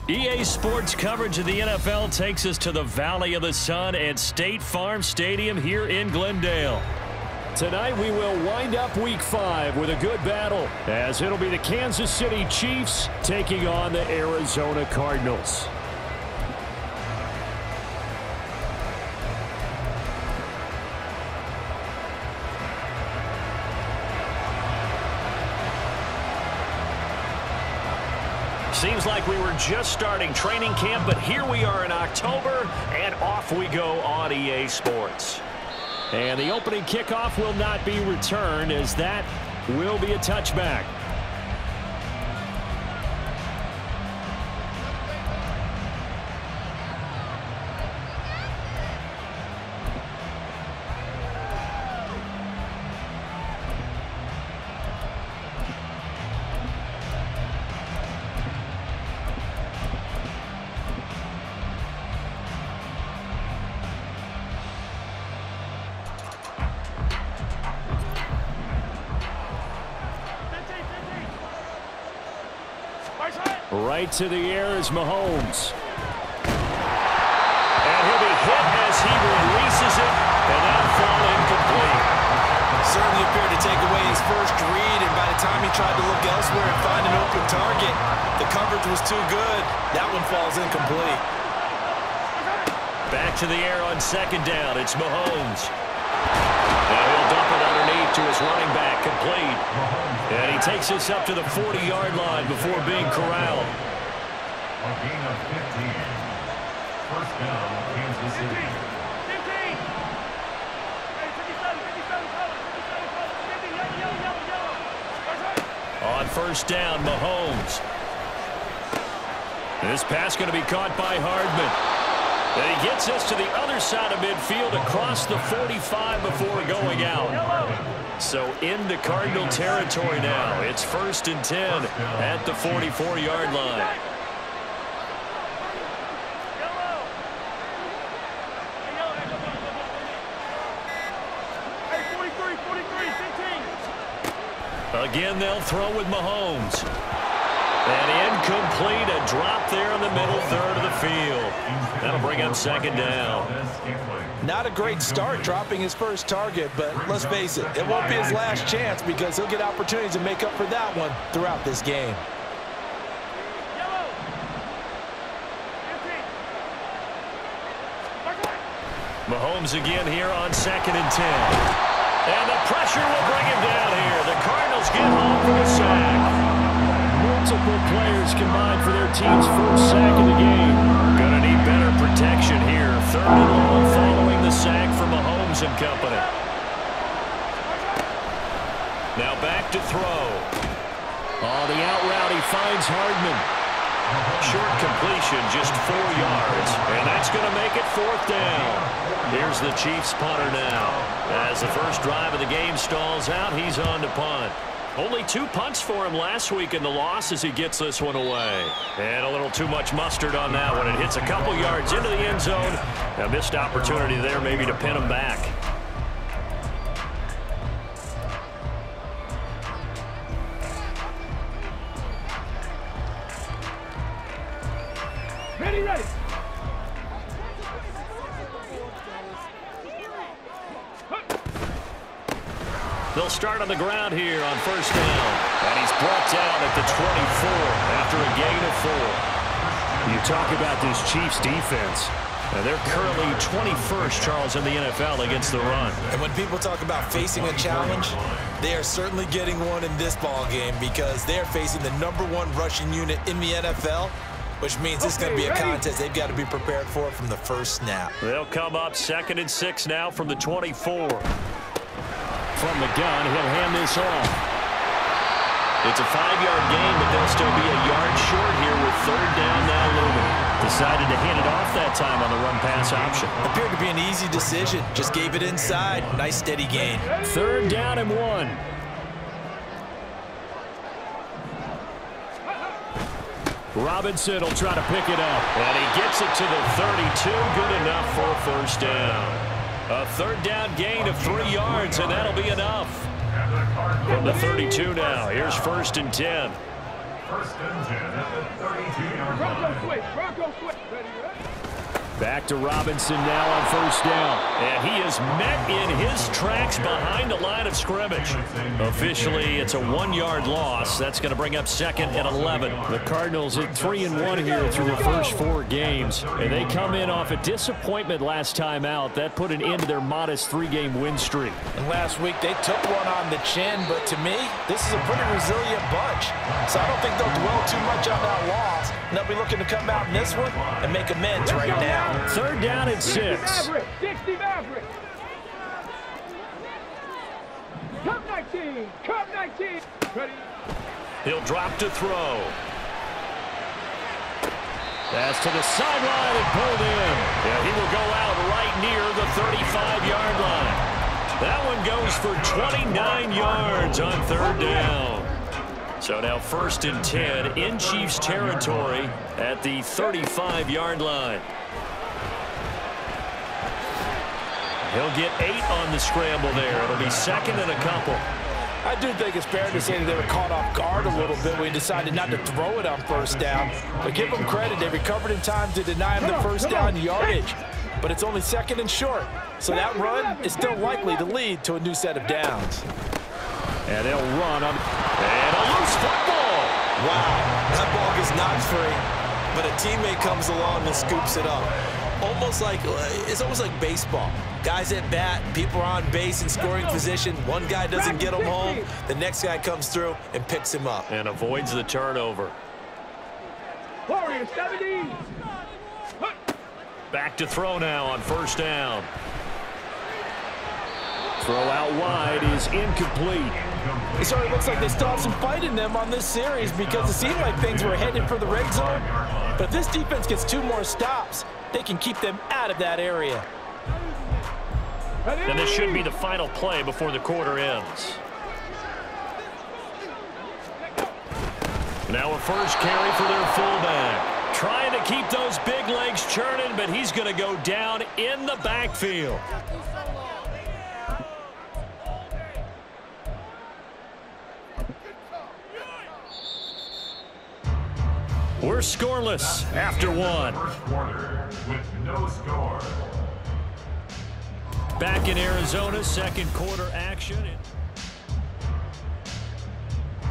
EA Sports coverage of the NFL takes us to the Valley of the Sun at State Farm Stadium here in Glendale. Tonight we will wind up Week 5 with a good battle, as it'll be the Kansas City Chiefs taking on the Arizona Cardinals. Seems like we were just starting training camp, but here we are in October, and off we go on EA Sports. And the opening kickoff will not be returned, as that will be a touchback. Right to the air is Mahomes. And he'll be hit as he releases it, and that'll fall incomplete. Certainly appeared to take away his first read, and by the time he tried to look elsewhere and find an open target, the coverage was too good. That one falls incomplete. Back to the air on second down. It's Mahomes. Now he'll dump it underneath to his running back, complete. And he takes this up to the 40-yard line before being corralled. A gain of 15. First down, Kansas City. 15. On first down, Mahomes. This pass going to be caught by Hardman. And he gets us to the other side of midfield across the 45 before going out. So into Cardinal territory now. It's 1st and 10 at the 44-yard line. Again, they'll throw with Mahomes. And incomplete, a drop there in the middle third of the field. That'll bring up second down. Not a great start dropping his first target, but let's face it, it won't be his last chance because he'll get opportunities to make up for that one throughout this game. Mahomes again here on 2nd and 10. And the pressure will bring him down here. The Cardinals get home for a sack. Multiple players combined for their team's first sack of the game. Gonna need better protection here. 3rd and long following the sack for Mahomes and company. Now back to throw. On the out route, he finds Hardman. Short completion, just 4 yards. And that's going to make it 4th down. Here's the Chiefs punter now. As the first drive of the game stalls out, he's on to punt. Only 2 punts for him last week in the loss as he gets this one away. And a little too much mustard on that one. It hits a couple yards into the end zone. A missed opportunity there maybe to pin him back. Ready. They'll start on the ground here on first down. And he's brought down at the 24 after a gain of 4. You talk about this Chiefs defense. And they're currently 21st, Charles, in the NFL against the run. And when people talk about facing a challenge, they are certainly getting one in this ball game because they're facing the #1 rushing unit in the NFL, which means it's going to be a contest they've got to be prepared for from the first snap. They'll come up 2nd and 6 now from the 24. From the gun, he'll hand this off. It's a 5-yard gain, but they'll still be a yard short here with 3rd down now looming. Decided to hand it off that time on the run-pass option. Appeared to be an easy decision. Just gave it inside. Nice, steady gain. 3rd down and 1. Robinson will try to pick it up. And he gets it to the 32. Good enough for a 1st down. A 3rd down gain of 3 yards, and that'll be enough. From the 32 now, here's 1st and 10. First and 10 at the 32-yard line. Bronco switch. Ready? Back to Robinson now on first down. And he is met in his tracks behind the line of scrimmage. Officially, it's a 1-yard loss. That's going to bring up second and 11. The Cardinals at 3-1 here through the first 4 games. And they come in off a disappointment last time out. That put an end to their modest 3-game win streak. And last week, they took one on the chin. But to me, this is a pretty resilient bunch. So I don't think they'll dwell too much on that loss. And they'll be looking to come out in this one and make amends right now. Third down and 6. 60 Maverick. Cup 19. Cup 19. Ready? He'll drop to throw. Pass to the sideline and pulled in. Yeah, he will go out right near the 35-yard line. That one goes for 29 yards on third down. So now first and 10 in Chiefs territory at the 35-yard line. He'll get 8 on the scramble there. It'll be second and a couple. I do think it's fair to say that they were caught off guard a little bit when he decided not to throw it on first down. But give them credit. They recovered in time to deny him the first down yardage. But it's only second and short. So that run is still likely to lead to a new set of downs. And they'll run on. And a loose football. Wow, that ball gets knocked free. But a teammate comes along and scoops it up. It's almost like baseball. Guys at bat, people are on base in scoring position. One guy doesn't get him home. The next guy comes through and picks him up. And avoids the turnover. Warriors 70. Back to throw now on first down. Throw out wide is incomplete. It certainly looks like they still have some fight in them on this series because it seemed like things were headed for the red zone. But if this defense gets 2 more stops, they can keep them out of that area. And this should be the final play before the quarter ends. Now a first carry for their fullback. Trying to keep those big legs churning, but he's going to go down in the backfield. We're scoreless after 1. First quarter with no score. Back in Arizona, second quarter action.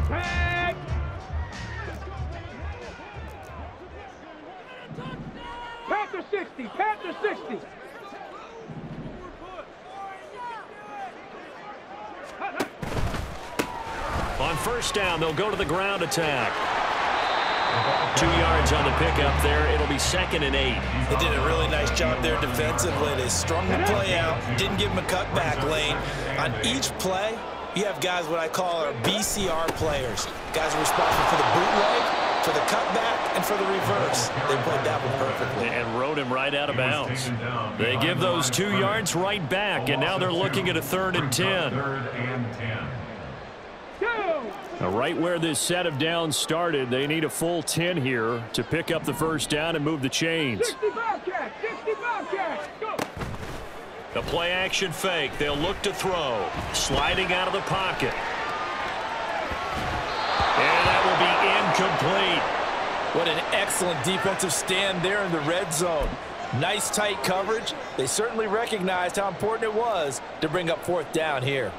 Tag. Panther 60. Panther 60. On first down, they'll go to the ground attack. 2 yards on the pickup there. It'll be second and 8. They did a really nice job there defensively. They strung the play out, didn't give him a cutback lane. On each play, you have guys what I call our BCR players. Guys are responsible for the bootleg, for the cutback, and for the reverse. They played that one perfectly. And rode him right out of bounds. They give those 2 yards right back, and now they're looking at a third and 10. Third and 10. Now, right where this set of downs started, they need a full 10 here to pick up the first down and move the chains. 60 Bobcat. 60 Bobcat. Go. The play action fake. They'll look to throw. Sliding out of the pocket. And that will be incomplete. What an excellent defensive stand there in the red zone. Nice tight coverage. They certainly recognized how important it was to bring up fourth down here.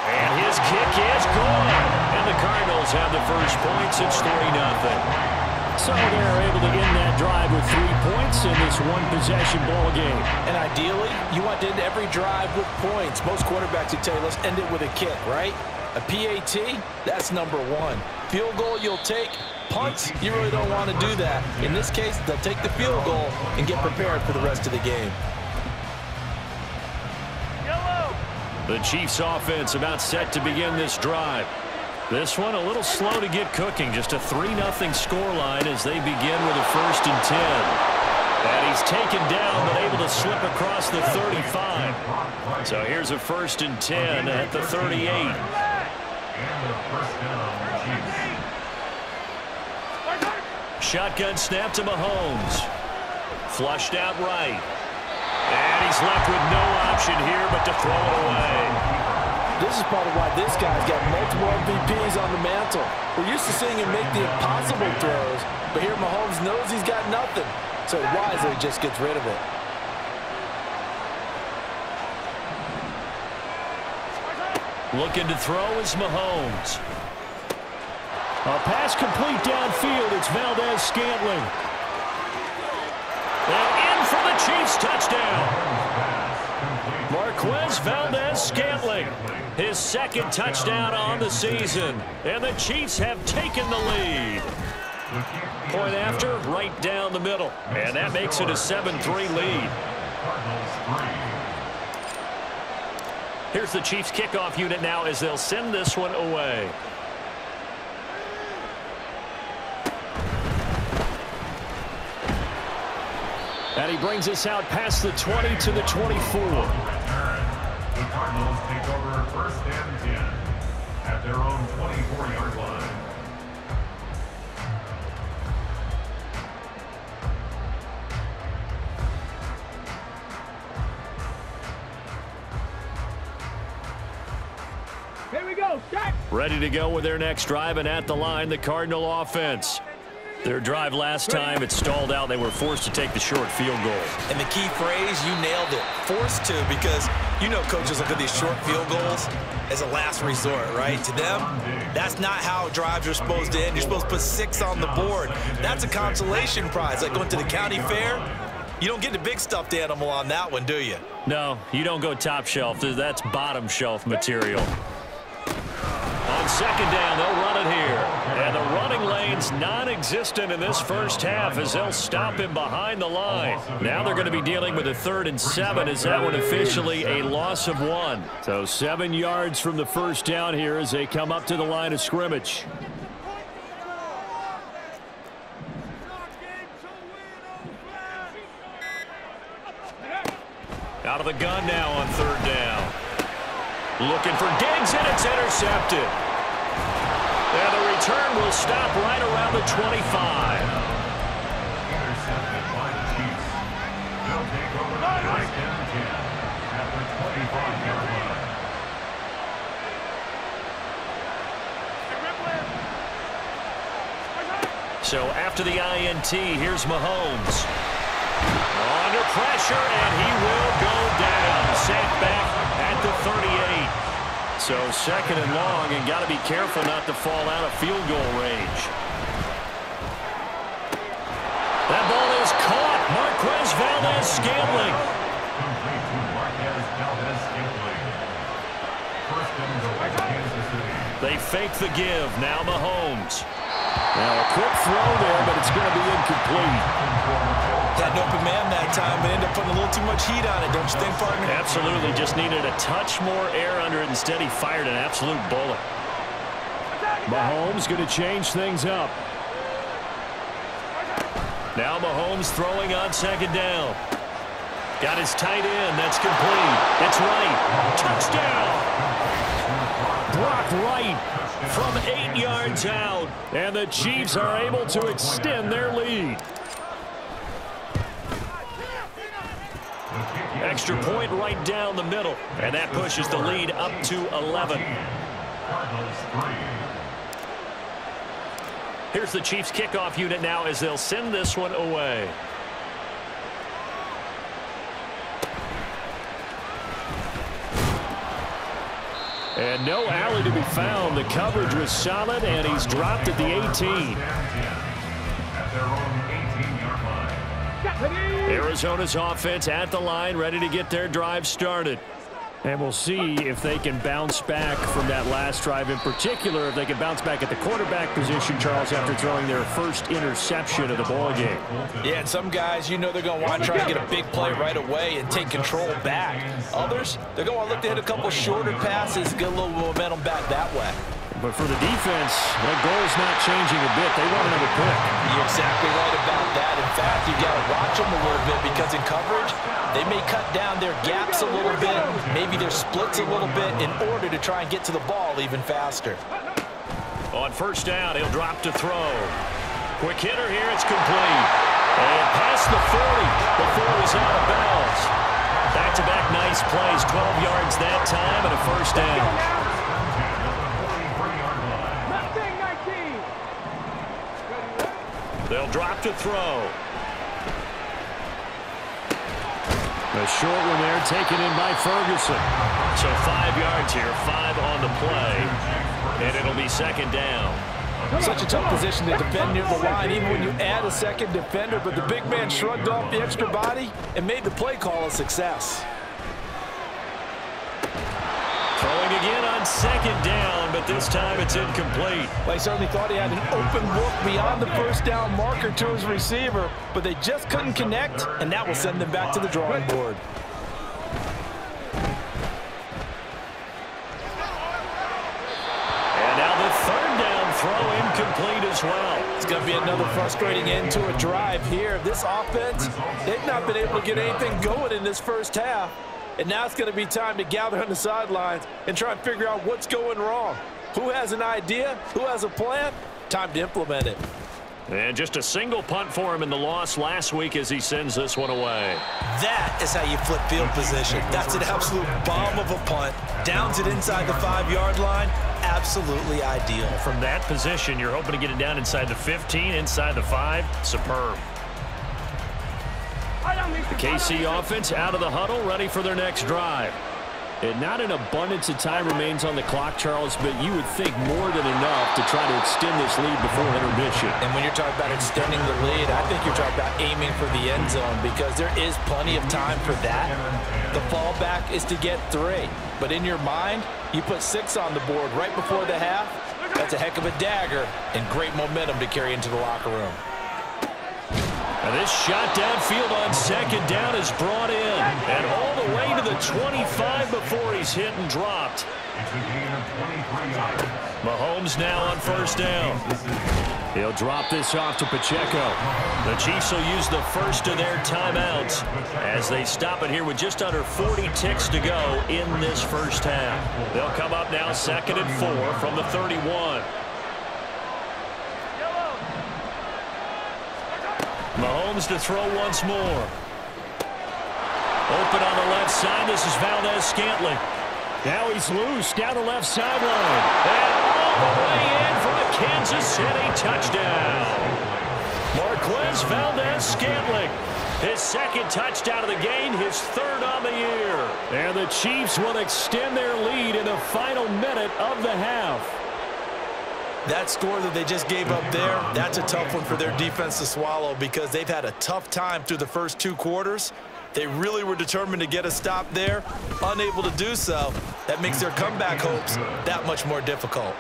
And his kick is good. And the Cardinals have the first points. It's 3-0. So they're able to end that drive with 3 points in this one-possession ball game. And ideally, you want to end every drive with points. Most quarterbacks would tell you, let's end it with a kick, right? A PAT, that's number 1. Field goal, you'll take. Punts, you really don't want to do that. In this case, they'll take the field goal and get prepared for the rest of the game. The Chiefs offense about set to begin this drive. This one a little slow to get cooking. Just a 3-0 scoreline as they begin with a first and 10. And he's taken down but able to slip across the 35. So here's a first and 10 at the 38. And the first down, Chiefs. Shotgun snap to Mahomes. Flushed out right. And he's left with no option here but to throw it away. This is part of why this guy's got multiple MVPs on the mantle. We're used to seeing him make the impossible throws, but here Mahomes knows he's got nothing, so wisely just gets rid of it. Looking to throw is Mahomes. A pass complete downfield. It's Valdez-Scantling. And in for the Chiefs touchdown. Marquez Valdez-Scantling. His second touchdown on the season. And the Chiefs have taken the lead. Point after, right down the middle. And that makes it a 7-3 lead. Here's the Chiefs kickoff unit now as they'll send this one away. And he brings us out past the 20 to the 24. The Cardinals take over 1st and 10 at their own 24-yard line. Here we go, set. Ready to go with their next drive, and at the line, the Cardinal offense. Their drive last time, it stalled out. They were forced to take the short field goal. And the key phrase, you nailed it, forced to, because you know coaches look at these short field goals as a last resort, right? To them, that's not how drives are supposed to end. You're supposed to put 6 on the board. That's a consolation prize. Like going to the county fair, you don't get the big stuffed animal on that one, do you? No, you don't go top shelf. That's bottom shelf material. On second down, they'll run it here. And the running lane's non-existent in this first half as they'll stop him behind the line. Now they're going to be dealing with a 3rd and 7 as that one officially a loss of 1. So 7 yards from the first down here as they come up to the line of scrimmage. Out of the gun now on 3rd down. Looking for Diggs, and it's intercepted. And the return will stop right around the 25. Intercepted by the Chiefs. They'll take over 1st and 10 at the 25-yard line. So after the INT, here's Mahomes. Under pressure, and he will go down. Sacked back at the 38. So 2nd and long, and got to be careful not to fall out of field goal range. That ball is caught. Marquez Valdez-Scantling. Complete to Marquez Valdez-Scantling. 1st and goal, Kansas City. They fake the give. Now Mahomes. Now a quick throw there, but it's going to be incomplete. Had an open man that time, but ended up putting a little too much heat on it, don't you think, partner? Absolutely. Just needed a touch more air under it. Instead, he fired an absolute bullet. Mahomes going to change things up. Now Mahomes throwing on 2nd down. Got his tight end. That's complete. It's right. Touchdown. Brock Wright from 8 yards out. And the Chiefs are able to extend their lead. Extra point right down the middle. And that pushes the lead up to 11. Cardinals 3. Here's the Chiefs kickoff unit now as they'll send this one away. And no alley to be found. The coverage was solid, and he's dropped at the 18. At their own 18-yard line. Arizona's offense at the line, ready to get their drive started. And we'll see if they can bounce back from that last drive. In particular, if they can bounce back at the quarterback position, Charles, after throwing their first interception of the ballgame. Yeah, and some guys, you know they're going to want to try and get a big play right away and take control back. Others, they're going to want to look to hit a couple shorter passes, get a little momentum back that way. But for the defense, that goal's not changing a bit. They want another pick. You're exactly right about that. In fact, you got to watch them a little bit because in coverage, they may cut down their gaps a little bit, maybe their splits a little bit in order to try and get to the ball even faster. On 1st down, he'll drop to throw. Quick hitter here, it's complete. And past the 40 before he's out of bounds. Back-to-back nice plays, 12 yards that time and a first down. They'll drop to throw. A short one there taken in by Ferguson. So 5 yards here, 5 on the play, and it'll be second down. Such a tough position to defend near the line, even when you add a second defender, but the big man shrugged off the extra body and made the play call a success. Throwing again on second down, but this time it's incomplete. Well, he certainly thought he had an open look beyond the first down marker to his receiver, but they just couldn't connect, and that will send them back to the drawing board. And now the third down throw incomplete as well. It's going to be another frustrating end to a drive here. This offense, they've not been able to get anything going in this first half. And now it's going to be time to gather on the sidelines and try and figure out what's going wrong. Who has an idea? Who has a plan? Time to implement it. And just a single punt for him in the loss last week as he sends this one away. That is how you flip field position. That's an absolute bomb of a punt. Downs it inside the 5-yard line. Absolutely ideal. From that position, you're hoping to get it down inside the 15, inside the 5. Superb. The KC offense out of the huddle, ready for their next drive. And not an abundance of time remains on the clock, Charles, but you would think more than enough to try to extend this lead before intermission. And when you're talking about extending the lead, I think you're talking about aiming for the end zone because there is plenty of time for that. The fallback is to get 3. But in your mind, you put 6 on the board right before the half. That's a heck of a dagger and great momentum to carry into the locker room. And this shot downfield on second down is brought in. And all the way to the 25 before he's hit and dropped. Mahomes now on first down. He'll drop this off to Pacheco. The Chiefs will use the first of their timeouts as they stop it here with just under 40 ticks to go in this first half. They'll come up now 2nd and 4 from the 31. Mahomes to throw once more. Open on the left side. This is Valdez-Scantling. Now he's loose down the left sideline. And all the way in for a Kansas City touchdown. Marquez Valdez-Scantling. His second touchdown of the game, his 3rd on the year. And the Chiefs will extend their lead in the final minute of the half. That score that they just gave up there, that's a tough one for their defense to swallow because they've had a tough time through the first 2 quarters. They really were determined to get a stop there, unable to do so. That makes their comeback hopes that much more difficult.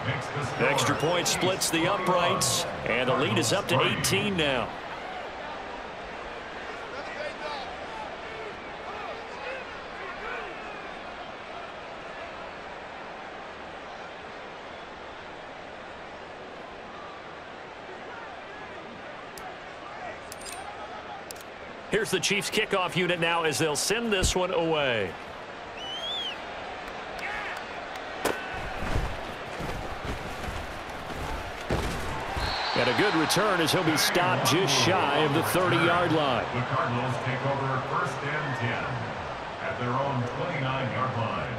Extra point splits the uprights, and the lead is up to 18 now. Here's the Chiefs kickoff unit now as they'll send this one away. And a good return as he'll be stopped just shy of the 30-yard line. The Cardinals take over 1st and 10 at their own 29-yard line.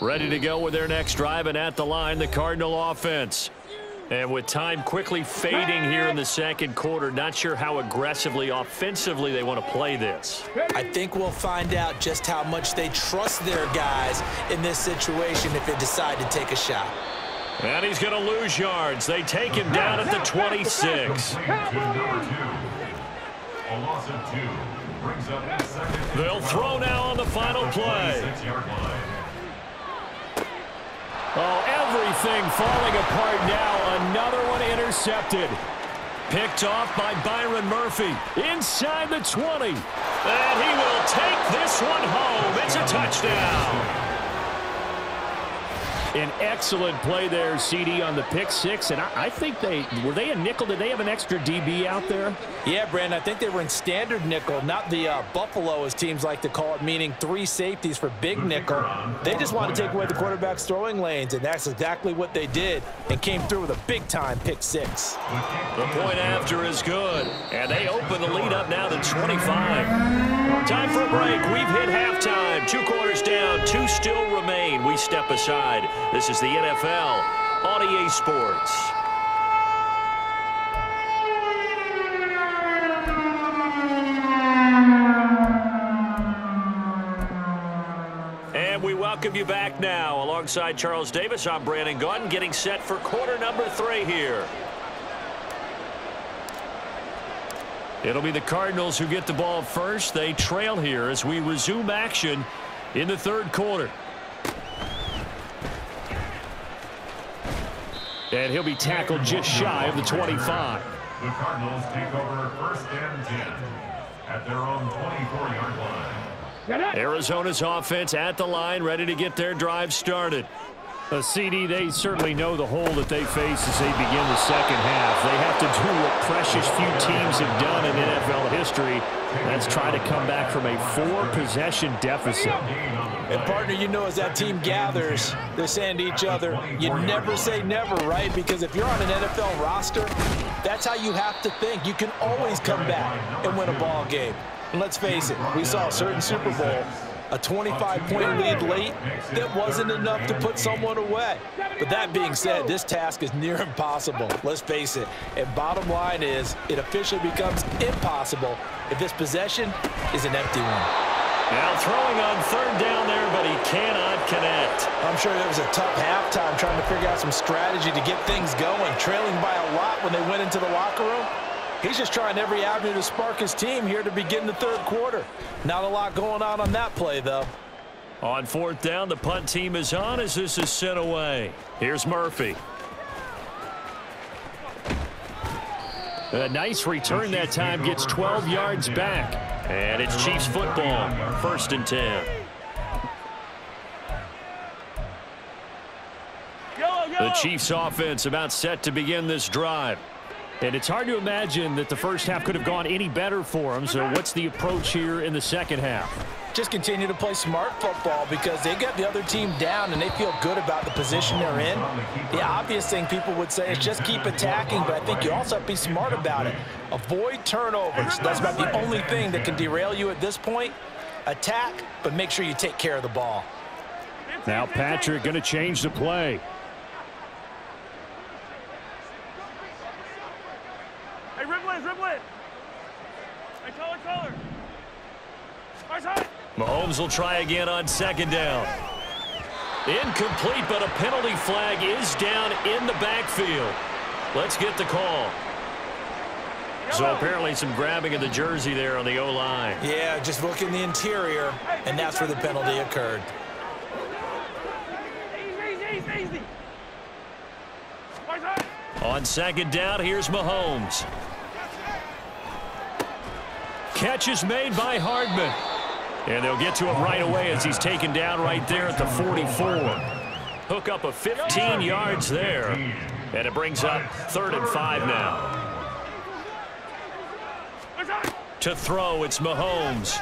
Ready to go with their next drive, and at the line, the Cardinal offense. And with time quickly fading here in the second quarter, not sure how aggressively, offensively they want to play this. I think we'll find out just how much they trust their guys in this situation if they decide to take a shot. And he's going to lose yards. They take him down at the 26. A loss of 2 brings up the 2nd. They'll throw now on the final play. 26-yard line. Oh, everything falling apart now. Another one intercepted. Picked off by Byron Murphy. Inside the 20. And he will take this one home. It's a touchdown. An excellent play there, CD, on the pick six. And I think were they a nickel? Did they have an extra DB out there? Yeah, Brandon, I think they were in standard nickel, not the Buffalo, as teams like to call it, meaning 3 safeties for big nickel. They just want to take away the quarterback's throwing lanes, and that's exactly what they did and came through with a big-time pick six. The point after is good, and they open the lead up now to 25. Time for a break. We've hit halftime. 2 quarters down, 2 still remain. We step aside. This is the NFL on EA Sports. And we welcome you back now. Alongside Charles Davis, I'm Brandon Gaudin, getting set for quarter number 3 here. It'll be the Cardinals who get the ball first. They trail here as we resume action in the 3rd quarter. And he'll be tackled just shy of the 25. The Cardinals take over 1st and 10 at their own 24-yard line. Arizona's offense at the line, ready to get their drive started. CD, they certainly know the hole that they face as they begin the second half. They have to do what precious few teams have done in NFL history. That's try to come back from a 4-possession deficit. And, partner, you know, as that team gathers, they're saying to each other, you never say never, right? Because if you're on an NFL roster, that's how you have to think. You can always come back and win a ball game. And let's face it, we saw a certain Super Bowl, a 25-point lead late, that wasn't enough to put someone away. But that being said, this task is near impossible. Let's face it. And bottom line is, it officially becomes impossible if this possession is an empty one. Now throwing on 3rd down there, but he cannot connect. I'm sure there was a tough halftime trying to figure out some strategy to get things going, trailing by a lot when they went into the locker room. He's just trying every avenue to spark his team here to begin the 3rd quarter. Not a lot going on that play, though. On 4th down, the punt team is on as this is sent away. Here's Murphy. A nice return that time, gets 12 yards back. And it's Chiefs football, 1st and 10. The Chiefs offense about set to begin this drive. And it's hard to imagine that the first half could have gone any better for them. So what's the approach here in the second half? Just continue to play smart football because they got the other team down and they feel good about the position they're in. The obvious thing people would say is just keep attacking, but I think you also have to be smart about it. Avoid turnovers. That's about the only thing that can derail you at this point. Attack, but make sure you take care of the ball. Now Patrick going to change the play. Hey, dribble it. Hey, color. Mahomes will try again on 2nd down. Incomplete, but a penalty flag is down in the backfield. Let's get the call. So apparently some grabbing of the jersey there on the O-line. Yeah, just look in the interior, and that's where the penalty occurred. Easy. On 2nd down, here's Mahomes. Catch is made by Hardman. And they'll get to him right away as he's taken down right there at the 44. Hook up of 15 yards there. And it brings up 3rd and 5 now. To throw, it's Mahomes.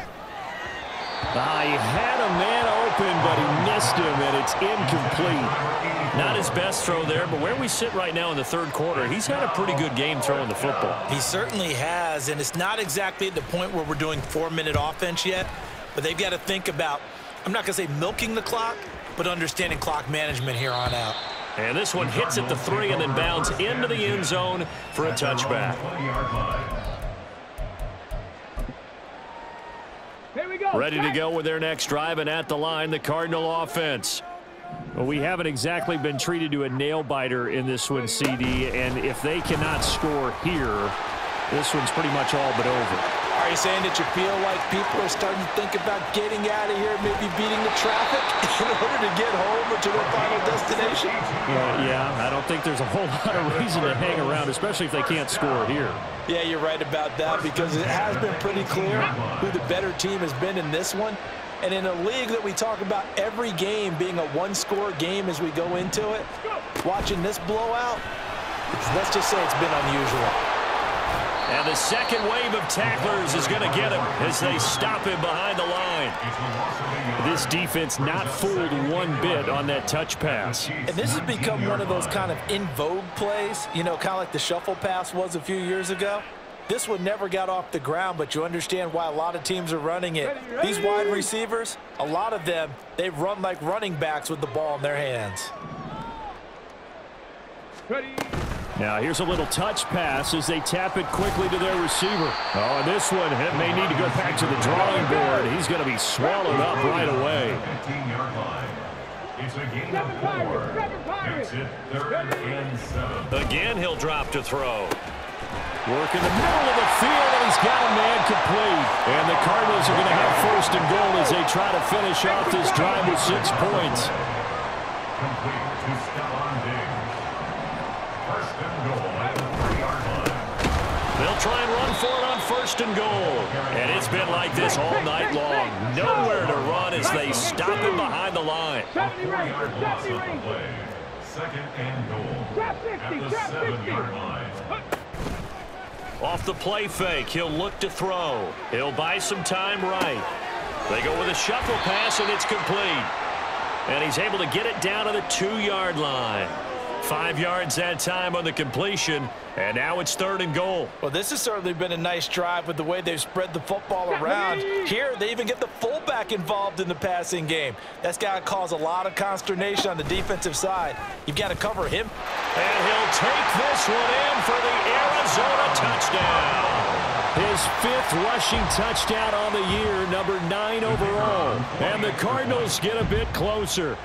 He had a man open, but he missed him, and it's incomplete. Not his best throw there, but where we sit right now in the 3rd quarter, he's had a pretty good game throwing the football. He certainly has, and it's not exactly at the point where we're doing 4-minute offense yet, but they've got to think about, I'm not going to say milking the clock, but understanding clock management here on out. And this one hits at the 3 and then bounds into the end zone for a touchback. Here we go. Ready to go with their next drive, and at the line, the Cardinal offense. Well, we haven't exactly been treated to a nail-biter in this one, CD, and if they cannot score here, this one's pretty much all but over. Are you saying that you feel like people are starting to think about getting out of here, maybe beating the traffic in order to get home or to their final destination? Yeah, I don't think there's a whole lot of reason to hang around, especially if they can't score here. Yeah, you're right about that because it has been pretty clear who the better team has been in this one. And in a league that we talk about every game being a one-score game as we go into it, watching this blowout, let's just say it's been unusual. And the second wave of tacklers is going to get him as they stop him behind the line. This defense not fooled one bit on that touch pass. And this has become one of those kind of in vogue plays, you know, kind of like the shuffle pass was a few years ago. This one never got off the ground, but you understand why a lot of teams are running it. These wide receivers, a lot of them, they run like running backs with the ball in their hands. Now here's a little touch pass as they tap it quickly to their receiver. Oh, and this one may need to go back to the drawing board. He's going to be swallowed up right away. 15-yard line. It's a gain of 4. Makes it 3rd and 7. Again, he'll drop to throw. Work in the middle of the field, and he's got a man complete. And the Cardinals are going to have 1st and goal as they try to finish off this drive with 6 points. Complete to Stephon Diggs. 1st and goal at the 3-yard line. They'll try and run for it on 1st and goal. And it's been like this all night long. Nowhere to run as they stop him behind the line. A 4-yard loss of the play. 2nd and goal at the 7-yard line. Off the play fake, he'll look to throw. He'll buy some time right. They go with a shuffle pass, and it's complete. And he's able to get it down to the 2-yard line. 5 yards that time on the completion, and now it's 3rd and goal. Well, this has certainly been a nice drive with the way they've spread the football around. Here, they even get the fullback involved in the passing game. That's got to cause a lot of consternation on the defensive side. You've got to cover him. And he'll take this one in for the Arizona touchdown. His 5th rushing touchdown on the year, number 9 overall. And the Cardinals get a bit closer.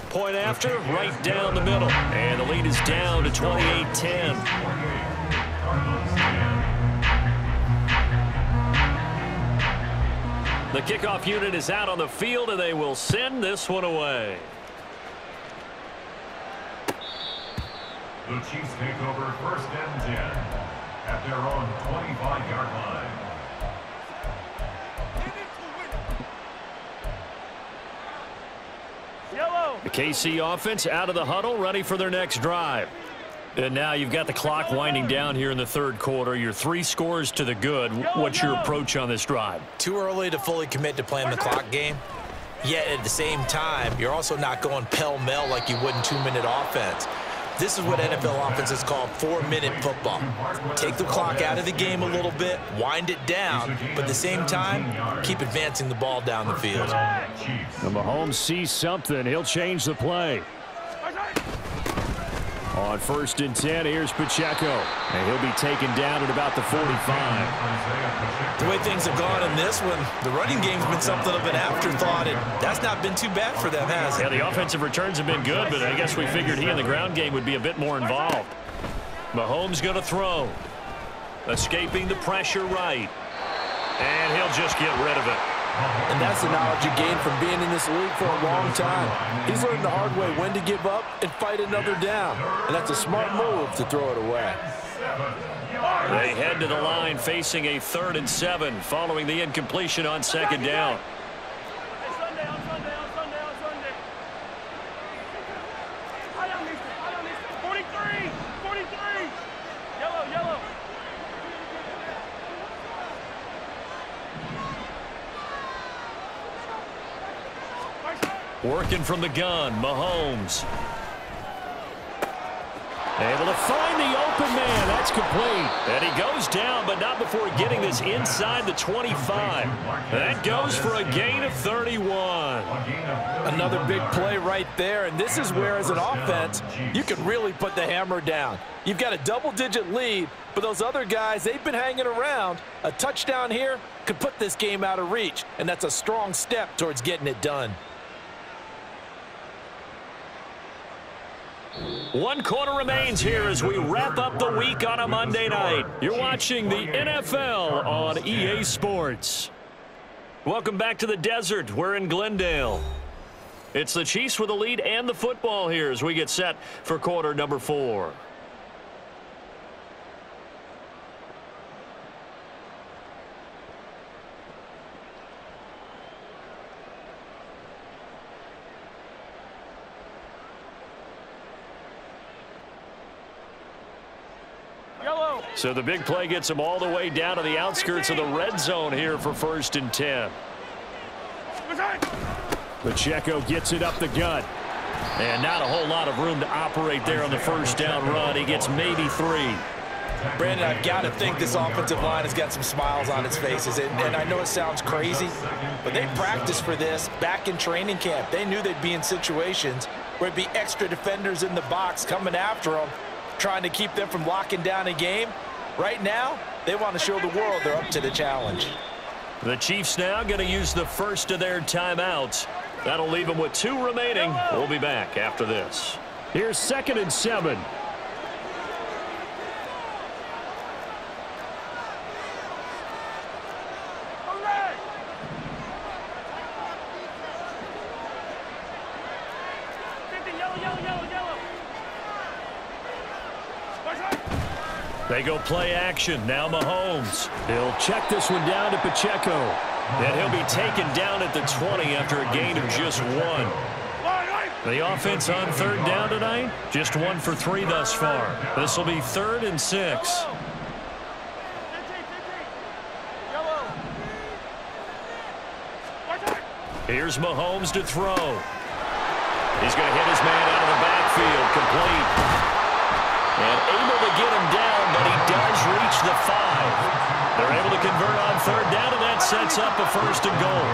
Point after, right down the middle. And the lead is down to 28-10. The kickoff unit is out on the field, and they will send this one away. The Chiefs take over 1st and 10 at their own 25-yard line. The KC offense out of the huddle, ready for their next drive. And now you've got the clock winding down here in the 3rd quarter. Your 3 scores to the good. What's your approach on this drive? Too early to fully commit to playing the clock game. Yet at the same time, you're also not going pell-mell like you would in 2-minute offense. This is what NFL offenses call 4-minute football. Take the clock out of the game a little bit, wind it down, but at the same time, keep advancing the ball down the field. And Mahomes sees something. He'll change the play. On 1st and 10, here's Pacheco. And he'll be taken down at about the 45. The way things have gone in this one, the running game's been something of an afterthought, and that's not been too bad for them, has it? Yeah, the offensive returns have been good, but I guess we figured he in the ground game would be a bit more involved. Mahomes going to throw. Escaping the pressure right. And he'll just get rid of it. And that's the knowledge you gain from being in this league for a long time. He's learned the hard way when to give up and fight another down. And that's a smart move to throw it away. They head to the line facing a 3rd and 7 following the incompletion on 2nd down. Working from the gun, Mahomes. Able to find the open man. That's complete. And he goes down, but not before getting this inside the 25. That goes for a gain of 31. Another big play right there, and this is where, as an offense, you can really put the hammer down. You've got a double-digit lead, but those other guys, they've been hanging around. A touchdown here could put this game out of reach, and that's a strong step towards getting it done. 1 quarter remains here as we wrap up the week on a Monday night. You're watching the NFL on EA Sports. Welcome back to the desert. We're in Glendale. It's the Chiefs with the lead and the football here as we get set for quarter number 4. So the big play gets him all the way down to the outskirts of the red zone here for 1st and 10. Pacheco gets it up the gut. And not a whole lot of room to operate there on the first down run. He gets maybe 3. Brandon, I've got to think this offensive line has got some smiles on its faces. And I know it sounds crazy, but they practiced for this back in training camp. They knew they'd be in situations where it'd be extra defenders in the box coming after them, trying to keep them from locking down a game. Right now, they want to show the world they're up to the challenge. The Chiefs now going to use the first of their timeouts. That'll leave them with 2 remaining. We'll be back after this. Here's 2nd and 7. They go play action. Now Mahomes. He'll check this one down to Pacheco. And he'll be taken down at the 20 after a gain of just 1. The offense on 3rd down tonight, just 1 for 3 thus far. This will be 3rd and 6. Here's Mahomes to throw. He's going to hit his man out of the backfield, complete. And able to get him down, but he does reach the 5. They're able to convert on 3rd down, and that sets up a 1st and goal.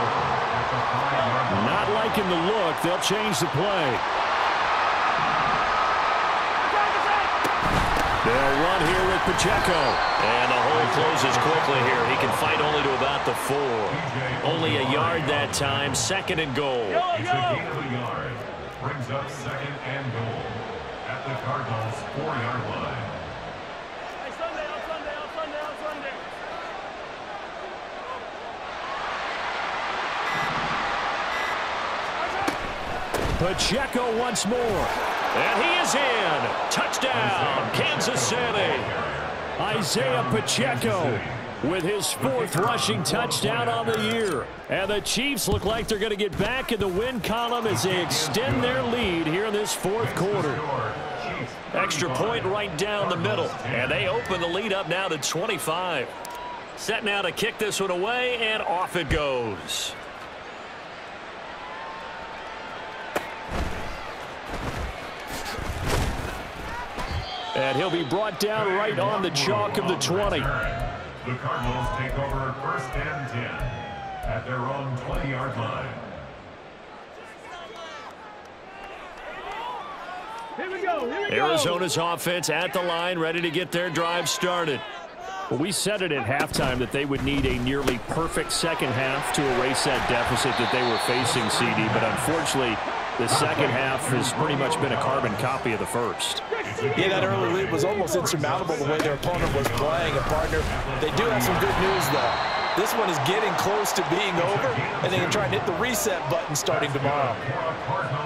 Not liking the look. They'll change the play. They'll run here with Pacheco. And the hole closes quickly here. He can fight only to about the 4. Only a yard that time. 2nd and goal. It's a gain of a yard. Brings up 2nd and goal at the Cardinals' 4-yard line. Pacheco once more. And he is in. Touchdown, Kansas City. Isaiah Pacheco with his 4th rushing touchdown on the year. And the Chiefs look like they're going to get back in the win column as they extend their lead here in this 4th quarter. Extra point right down the middle. And they open the lead up now to 25. Set now to kick this one away, and off it goes. And he'll be brought down right on the chalk of the 20. The Cardinals take over 1st and 10 at their own 20-yard line. Here we go. Arizona's offense at the line, ready to get their drive started. Well, we said it at halftime that they would need a nearly perfect second half to erase that deficit that they were facing, CD. But unfortunately, the second half has pretty much been a carbon copy of the first. Yeah, that early lead was almost insurmountable the way their opponent was playing. And, partner, they do have some good news, though. This one is getting close to being over, and they can try and hit the reset button starting tomorrow.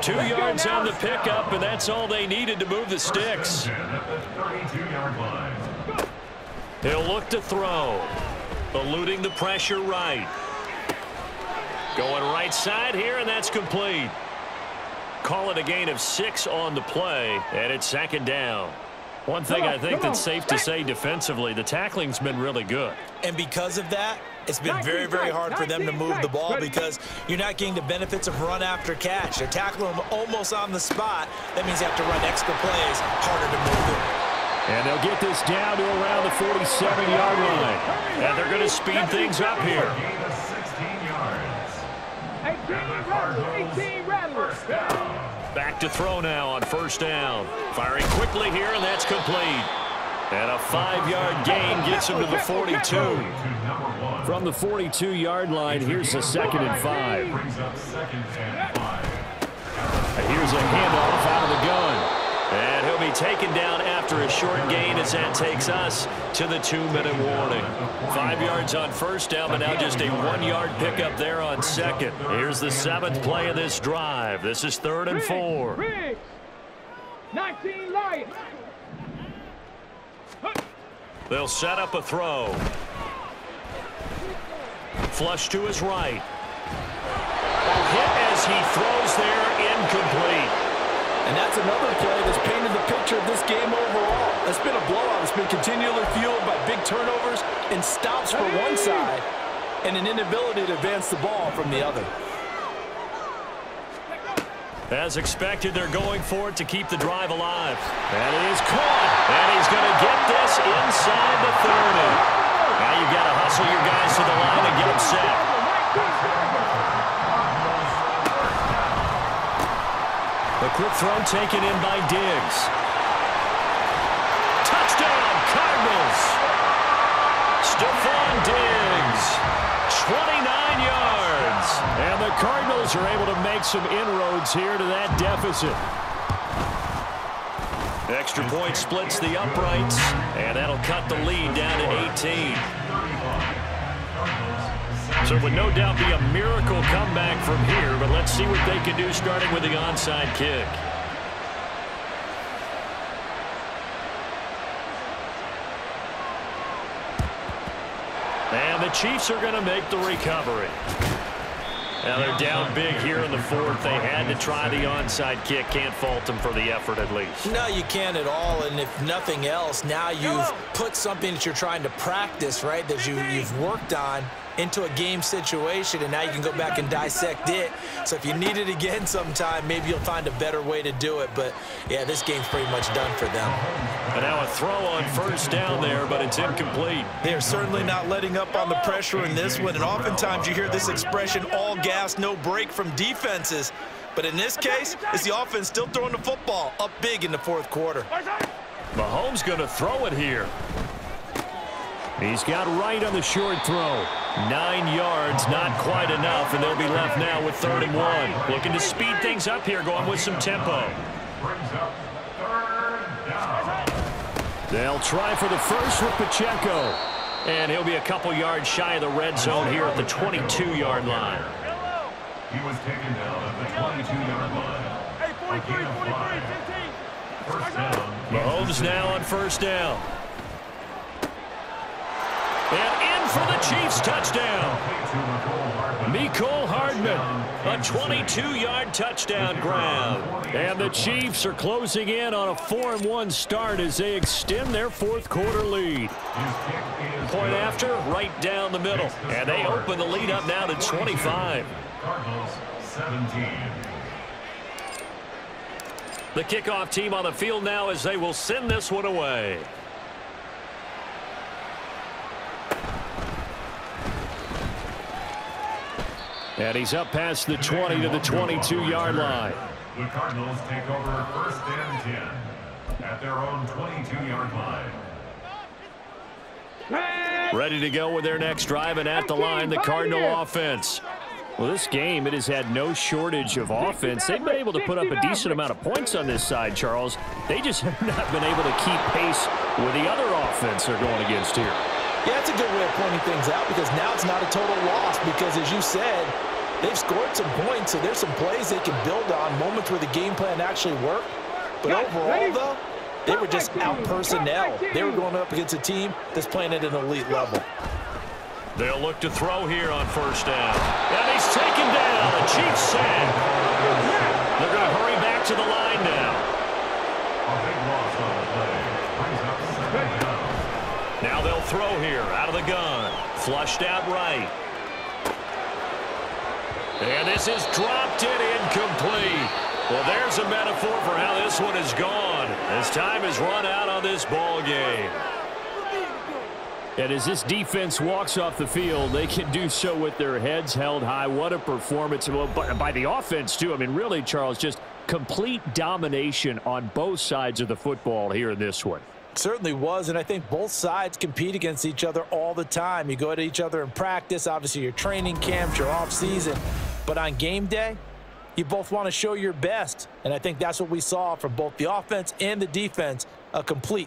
2 yards on the pickup, and that's all they needed to move the sticks. He'll look to throw. Eluding the pressure right. Going right side here, and that's complete. Call it a gain of 6 on the play, and it's 2nd down. One thing I think that's safe to say defensively, the tackling's been really good. And because of that, it's been very, very hard for them to move the ball because you're not getting the benefits of run after catch. They're tackling them almost on the spot. That means they have to run extra plays, harder to move it. And they'll get this down to around the 47-yard line. And they're going to speed things up here. 18 rattlers. Back to throw now on 1st down. Firing quickly here, and that's complete. And a 5-yard gain gets him to the 42. From the 42-yard line, here's a 2nd and 5. And here's a handoff out of the gun. And he'll be taken down after a short gain as that takes us to the 2-minute warning. 5 yards on 1st down, but now just a 1-yard pickup there on 2nd. Here's the 7th play of this drive. This is 3rd and 4. 19 Lions. They'll set up a throw. Flush to his right. Hit as he throws there, incomplete. And that's another play that's painted the picture of this game overall. It's been a blowout. It's been continually fueled by big turnovers and stops for one side and an inability to advance the ball from the other. As expected, they're going for it to keep the drive alive. And it is caught. And he's going to get this inside the 30. Now you've got to hustle your guys to the line and get them set. The quick throw taken in by Diggs. Touchdown, Cardinals. Stephon Diggs, 29 yards. And the Cardinals are able to make some inroads here to that deficit. Extra point splits the uprights, and that'll cut the lead down to 18. So it would no doubt be a miracle comeback from here, but let's see what they can do starting with the onside kick. And the Chiefs are going to make the recovery. Now they're down big here in the fourth. They had to try the onside kick. Can't fault them for the effort at least. No, you can't at all. And if nothing else, now you've put something that you're trying to practice, right, that you've worked on into a game situation, and now you can go back and dissect it. So if you need it again sometime, maybe you'll find a better way to do it. But, yeah, this game's pretty much done for them. And now a throw on first down there, but it's incomplete. They're certainly not letting up on the pressure in this one, and oftentimes you hear this expression, all gas, no break from defenses. But in this case, it's the offense still throwing the football up big in the fourth quarter. Mahomes going to throw it here. He's got right on the short throw. 9 yards, not quite enough, and they'll be left now with 3rd and 1. Looking to speed things up here, going with some tempo. Brings up 3rd down. They'll try for the first with Pacheco. And he'll be a couple yards shy of the red zone here at the 22-yard line. He was taken down at the 22-yard line. Hey, 43, 43, 15. First down. Mahomes now on first down. And in for the Chiefs touchdown. Mecole Hardman, a 22-yard touchdown grab. And the Chiefs are closing in on a 4-1 start as they extend their fourth quarter lead. Point after, right down the middle. And they open the lead up now to 25. Cardinals 17. The kickoff team on the field now as they will send this one away. And he's up past the 20 to the 22-yard line. The Cardinals take over 1st and 10 at their own 22-yard line. Ready to go with their next drive, and at the line, the Cardinal offense. Well, this game, it has had no shortage of offense. They've been able to put up a decent amount of points on this side, Charles. They just have not been able to keep pace with the other offense they're going against here. Yeah, that's a good way of pointing things out, because now it's not a total loss, because as you said, they've scored some points, so there's some plays they can build on, moments where the game plan actually worked. But overall, though, they were just out-personnel. They were going up against a team that's playing at an elite level. They'll look to throw here on first down. And he's taken down. The Chiefs sack. They're going to hurry back to the line now. A big loss on the play. Brings up 2nd down. Now they'll throw here out of the gun. Flushed out right. And this is dropped in incomplete. Well, there's a metaphor for how this one is gone. As time has run out on this ball game. And as this defense walks off the field, they can do so with their heads held high. What a performance by the offense, too. I mean, really, Charles, just complete domination on both sides of the football here in this one. Certainly was, and I think both sides compete against each other all the time. You go at each other in practice, obviously your training camps, your off season, but on game day, you both want to show your best, and I think that's what we saw from both the offense and the defense, a complete